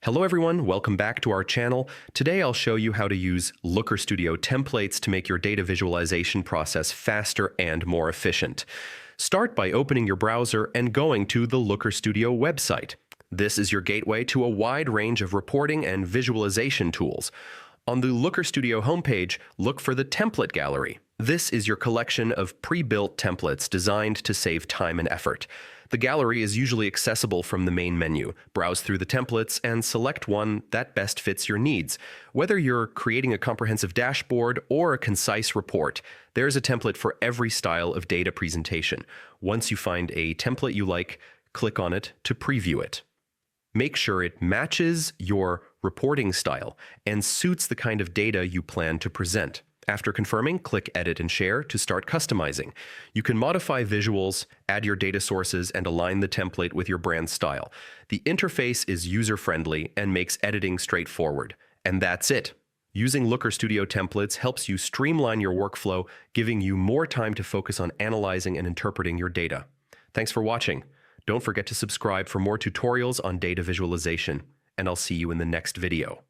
Hello everyone, welcome back to our channel. Today I'll show you how to use Looker Studio templates to make your data visualization process faster and more efficient. Start by opening your browser and going to the Looker Studio website. This is your gateway to a wide range of reporting and visualization tools. On the Looker Studio homepage, look for the Template Gallery. This is your collection of pre-built templates designed to save time and effort. The gallery is usually accessible from the main menu. Browse through the templates and select one that best fits your needs. Whether you're creating a comprehensive dashboard or a concise report, there's a template for every style of data presentation. Once you find a template you like, click on it to preview it. Make sure it matches your reporting style and suits the kind of data you plan to present. After confirming, click Edit and Share to start customizing. You can modify visuals, add your data sources, and align the template with your brand style. The interface is user-friendly and makes editing straightforward. And that's it. Using Looker Studio templates helps you streamline your workflow, giving you more time to focus on analyzing and interpreting your data. Thanks for watching. Don't forget to subscribe for more tutorials on data visualization, and I'll see you in the next video.